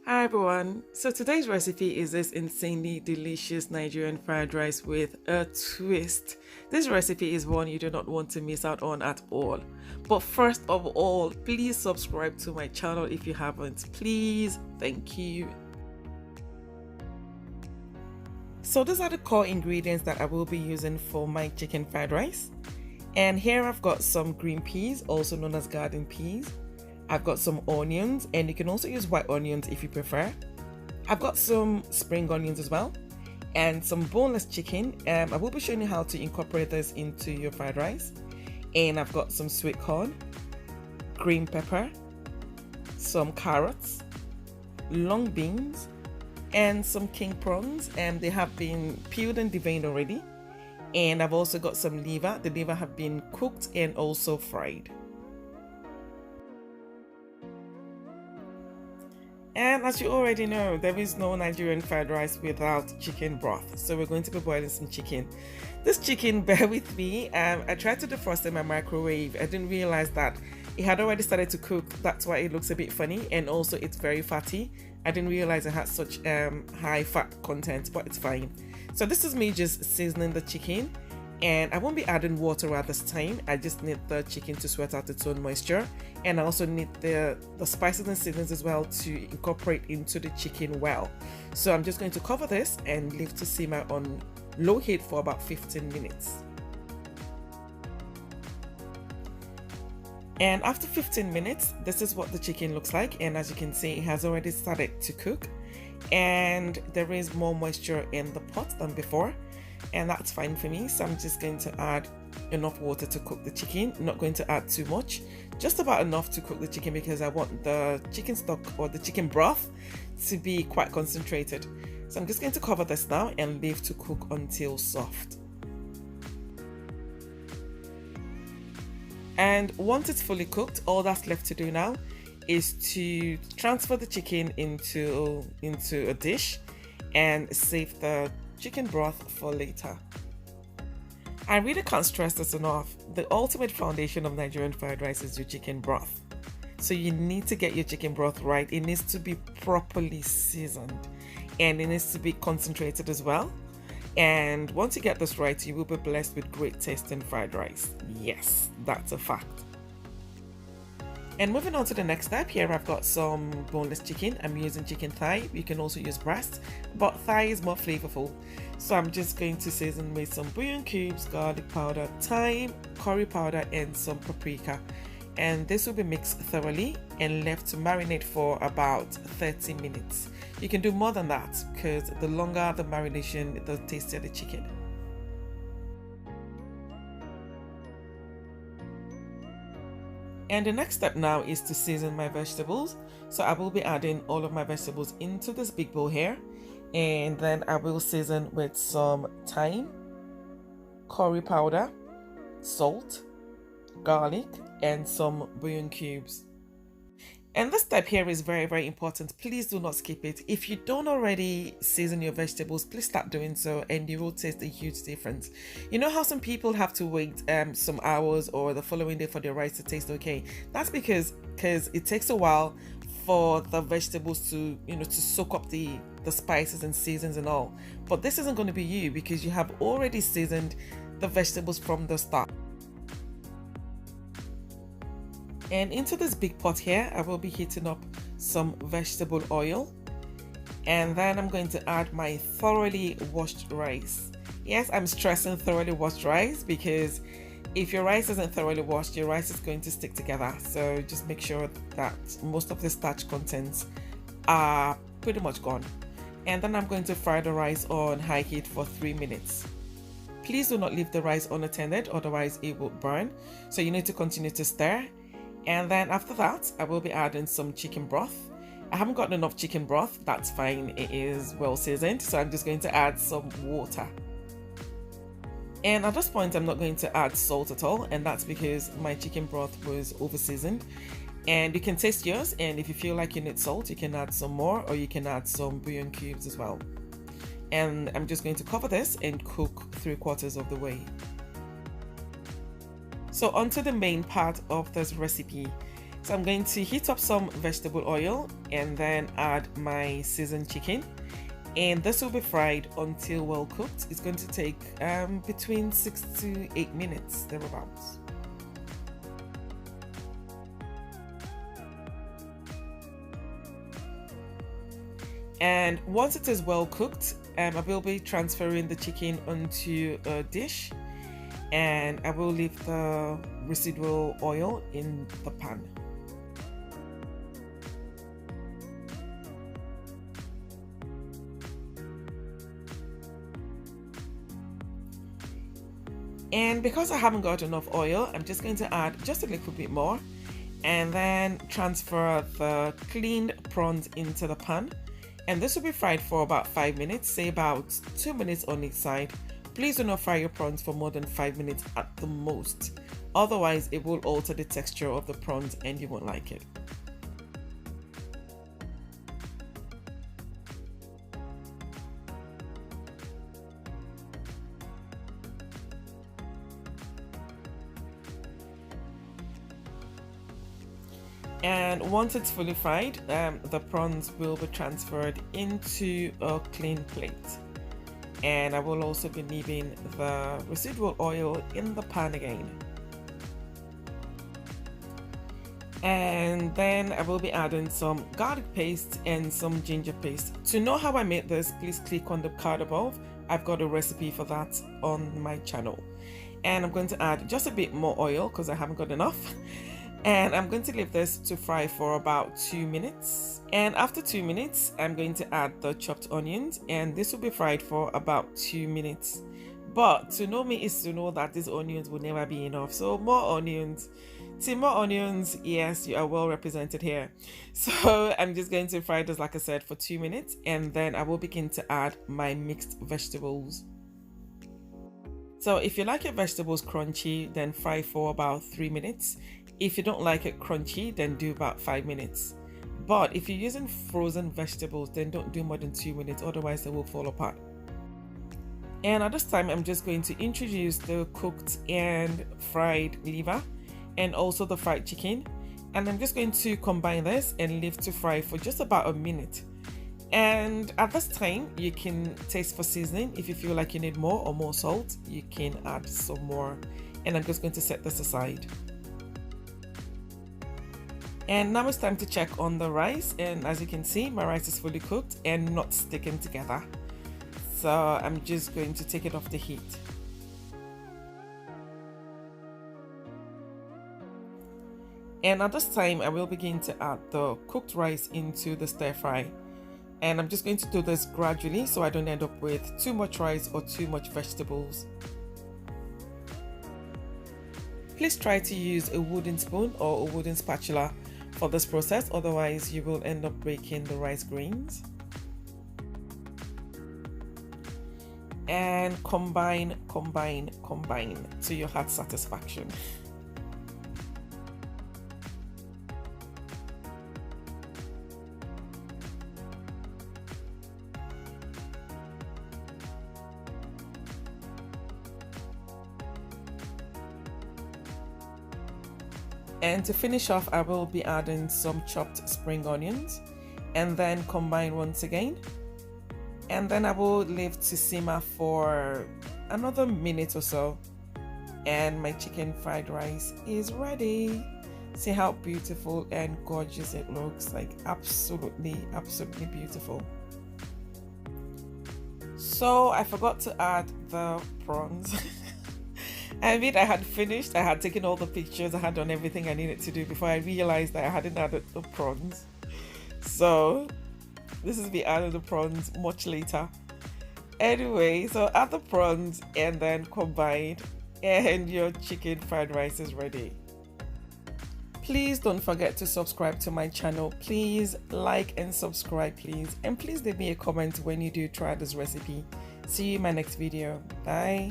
Hi everyone. So today's recipe is this insanely delicious Nigerian fried rice with a twist. This recipe is one you do not want to miss out on at all. But first of all, please subscribe to my channel if you haven't. Please, thank you. So these are the core ingredients that I will be using for my chicken fried rice. And here I've got some green peas, also known as garden peas. I've got some onions, and you can also use white onions if you prefer. I've got some spring onions as well, and some boneless chicken. I will be showing you how to incorporate this into your fried rice. And I've got some sweet corn, green pepper, some carrots, long beans, and some king prawns. And they have been peeled and deveined already. And I've also got some liver. The liver have been cooked and also fried. And as you already know, there is no Nigerian fried rice without chicken broth. So we're going to be boiling some chicken. This chicken, bear with me, I tried to defrost in my microwave. I didn't realize that it had already started to cook. That's why it looks a bit funny, and also it's very fatty. I didn't realize it had such high fat content, but it's fine. So this is me just seasoning the chicken. And I won't be adding water at this time. I just need the chicken to sweat out its own moisture, and I also need the spices and seasonings as well to incorporate into the chicken well. So I'm just going to cover this and leave to simmer on low heat for about 15 minutes. And after 15 minutes, this is what the chicken looks like, and as you can see, it has already started to cook, and there is more moisture in the pot than before. And that's fine for me, so I'm just going to add enough water to cook the chicken. I'm not going to add too much, just about enough to cook the chicken, because I want the chicken stock or the chicken broth to be quite concentrated. So I'm just going to cover this now and leave to cook until soft. And once it's fully cooked, all that's left to do now is to transfer the chicken into a dish and save the chicken broth for later. I really can't stress this enough. The ultimate foundation of Nigerian fried rice is your chicken broth. So you need to get your chicken broth right. It needs to be properly seasoned, and it needs to be concentrated as well. And once you get this right, you will be blessed with great tasting fried rice. Yes, that's a fact. And moving on to the next step, here I've got some boneless chicken. I'm using chicken thigh. You can also use breast, but thigh is more flavorful. So I'm just going to season with some bouillon cubes, garlic powder, thyme, curry powder, and some paprika. And this will be mixed thoroughly and left to marinate for about 30 minutes. You can do more than that, because the longer the marination, the tastier the chicken. And the next step now is to season my vegetables. So I will be adding all of my vegetables into this big bowl here. And then I will season with some thyme, curry powder, salt, garlic, and some bouillon cubes. And this step here is very, very important. Please do not skip it. If you don't already season your vegetables, please start doing so, and you will taste a huge difference. You know how some people have to wait some hours or the following day for their rice to taste okay? That's because it takes a while for the vegetables to soak up the spices and seasons and all. But this isn't going to be you, because you have already seasoned the vegetables from the start. And into this big pot here, I will be heating up some vegetable oil. And then I'm going to add my thoroughly washed rice. Yes, I'm stressing thoroughly washed rice, because if your rice isn't thoroughly washed, your rice is going to stick together. So just make sure that most of the starch contents are pretty much gone. And then I'm going to fry the rice on high heat for 3 minutes. Please do not leave the rice unattended, otherwise it will burn. So you need to continue to stir. And then after that, I will be adding some chicken broth. I haven't got enough chicken broth, that's fine, it is well seasoned. So I'm just going to add some water. And at this point, I'm not going to add salt at all, and that's because my chicken broth was over seasoned. And you can taste yours, and if you feel like you need salt, you can add some more, or you can add some bouillon cubes as well. And I'm just going to cover this and cook 3/4 of the way. So onto the main part of this recipe. So I'm going to heat up some vegetable oil and then add my seasoned chicken, and this will be fried until well cooked. It's going to take between 6 to 8 minutes, thereabouts. And once it is well cooked, I will be transferring the chicken onto a dish, and I will leave the residual oil in the pan. And because I haven't got enough oil, I'm just going to add just a little bit more and then transfer the cleaned prawns into the pan. And this will be fried for about 5 minutes, say about 2 minutes on each side. Please do not fry your prawns for more than 5 minutes at the most. Otherwise, it will alter the texture of the prawns and you won't like it. And once it's fully fried, the prawns will be transferred into a clean plate. And I will also be leaving the residual oil in the pan again. And then I will be adding some garlic paste and some ginger paste. To know how I made this, please click on the card above. I've got a recipe for that on my channel. And I'm going to add just a bit more oil because I haven't got enough. And I'm going to leave this to fry for about 2 minutes. And after 2 minutes, I'm going to add the chopped onions, and this will be fried for about 2 minutes. But to know me is to know that these onions will never be enough. So more onions. See, more onions, yes, you are well represented here. So I'm just going to fry this, like I said, for 2 minutes, and then I will begin to add my mixed vegetables. So if you like your vegetables crunchy, then fry for about 3 minutes. If you don't like it crunchy, then do about 5 minutes. But if you're using frozen vegetables, then don't do more than 2 minutes, otherwise they will fall apart. And at this time, I'm just going to introduce the cooked and fried liver and also the fried chicken. And I'm just going to combine this and leave to fry for just about a minute. And at this time, you can taste for seasoning. If you feel like you need more or more salt, you can add some more. And I'm just going to set this aside. And now it's time to check on the rice, and as you can see, my rice is fully cooked and not sticking together. So I'm just going to take it off the heat. And at this time, I will begin to add the cooked rice into the stir fry. And I'm just going to do this gradually so I don't end up with too much rice or too much vegetables. Please try to use a wooden spoon or a wooden spatula for this process, otherwise you will end up breaking the rice grains. And combine to your heart's satisfaction. And to finish off, I will be adding some chopped spring onions and then combine once again. And then I will leave to simmer for another minute or so. And my chicken fried rice is ready. See how beautiful and gorgeous it looks, like absolutely beautiful. So I forgot to add the prawns. I mean, I had finished, I had taken all the pictures, I had done everything I needed to do before I realized that I hadn't added the prawns. So this is the adding the prawns much later. Anyway, so add the prawns and then combine, and your chicken fried rice is ready. Please don't forget to subscribe to my channel. Please like and subscribe, please. And please leave me a comment when you do try this recipe. See you in my next video. Bye.